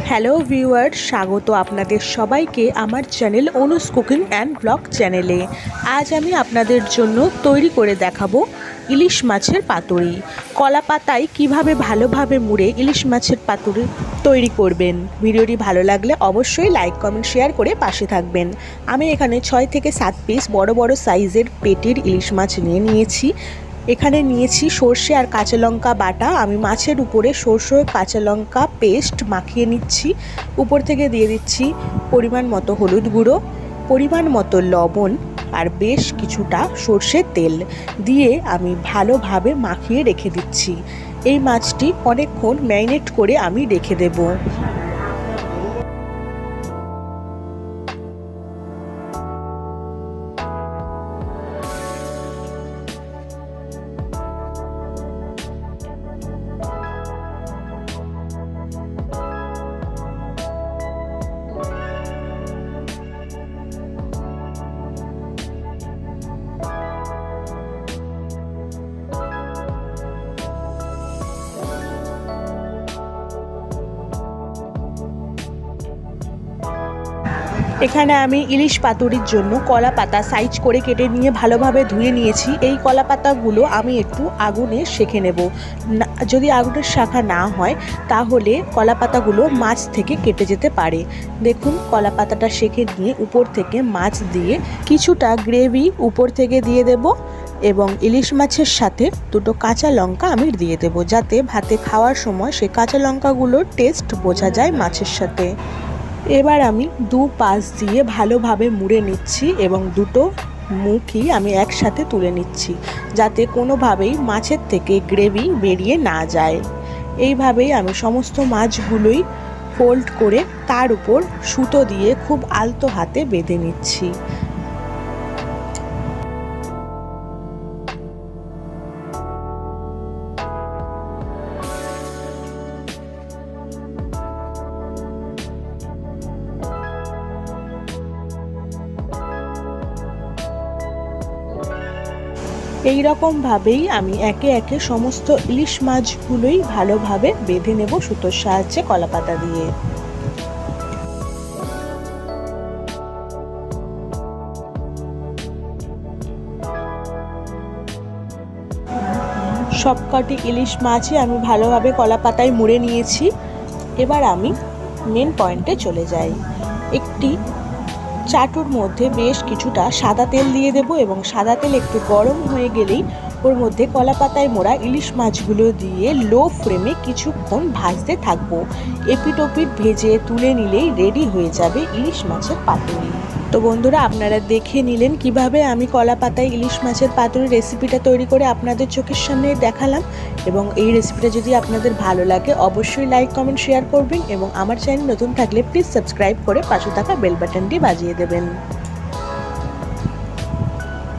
Hello viewer, স্বাগত আপনাদের সবাইকে আমার চ্যানেল অনুস কুকিং অ্যান্ড ব্লগ চ্যানেলে। আজ আমি আপনাদের জন্য তৈরি করে দেখাবো ইলিশ মাছের পাতুরি। কলা পাতায় কীভাবে ভালোভাবে মুড়ে ইলিশ মাছের পাতুরি তৈরি করবেন। ভিডিওটি ভালো লাগলে অবশ্যই লাইক কমেন্ট শেয়ার করে পাশে থাকবেন। আমি এখানে 6 থেকে 7 পিস বড় বড় সাইজের পেটির ইলিশ মাছ নিয়েছি। এখানে নিয়েছি সর্ষে আর কাঁচা লঙ্কা বাটা। আমি মাছের উপরে সর্ষে কাঁচা লঙ্কা পেস্ট মাখিয়ে নিচ্ছি। উপর থেকে দিয়ে দিচ্ছি পরিমাণ মতো হলুদ গুঁড়ো, পরিমাণ মতো লবণ আর বেশ কিছুটা সর্ষের তেল দিয়ে আমি ভালোভাবে মাখিয়ে রেখে দিচ্ছি। এই মাছটি অনেকক্ষণ ম্যারিনেট করে আমি রেখে দেব। এখানে আমি ইলিশ পাতুরির জন্য কলা পাতা সাইজ করে কেটে নিয়ে ভালোভাবে ধুয়ে নিয়েছি। এই কলা পাতাগুলো আমি একটু আগুনে সেঁকে নেব। যদি আগুনের শাখা না হয় তাহলে কলা পাতাগুলো মাছ থেকে কেটে যেতে পারে। দেখুন, কলা পাতাটা সেঁকে নিয়ে উপর থেকে মাছ দিয়ে কিছুটা গ্রেভি উপর থেকে দিয়ে দেব এবং ইলিশ মাছের সাথে দুটো কাঁচা লঙ্কা আমি দিয়ে দেব, যাতে ভাতে খাওয়ার সময় সেই কাঁচা লঙ্কাগুলোর টেস্ট বোঝা যায় মাছের সাথে। এবার আমি দু পাশ দিয়ে ভালোভাবে মুড়ে নিচ্ছি এবং দুটো মুখই আমি একসাথে তুলে নিচ্ছি, যাতে কোনোভাবেই মাছের থেকে গ্রেভি বেরিয়ে না যায়। এইভাবেই আমি সমস্ত মাছগুলোই ফোল্ড করে তার উপর সুতো দিয়ে খুব আলতো হাতে বেঁধে নিচ্ছি। এই রকমভাবেই আমি একে একে সমস্ত ইলিশ মাছগুলোই ভালোভাবে বেঁধে নেব সুতোর সাহায্যে কলাপাতা দিয়ে। সবকটি ইলিশ মাছই আমি ভালোভাবে কলাপাতায় মুড়ে নিয়েছি। এবার আমি মেন পয়েন্টে চলে যাই। একটি চাটুর মধ্যে বেশ কিছুটা সাদা তেল দিয়ে দেব এবং সাদা তেল একটু গরম হয়ে গেলেই ওর মধ্যে কলা পাতায় মোড়া ইলিশ মাছগুলো দিয়ে লো ফ্লেমে কিছুক্ষণ ভাজতে থাকবো। এপিট ওপিট ভেজে তুলে নিলেই রেডি হয়ে যাবে ইলিশ মাছের পাতুরি। তো বন্ধুরা, আপনারা দেখে নিলেন কিভাবে আমি কলা পাতায় ইলিশ মাছের পাতুরি রেসিপিটা তৈরি করে আপনাদের চোখের সামনে দেখালাম। এবং এই রেসিপিটা যদি আপনাদের ভালো লাগে অবশ্যই লাইক কমেন্ট শেয়ার করবেন এবং আমার চ্যানেল নতুন থাকলে প্লিজ সাবস্ক্রাইব করে পাশে থাকা বেল বাটনটি বাজিয়ে দেবেন।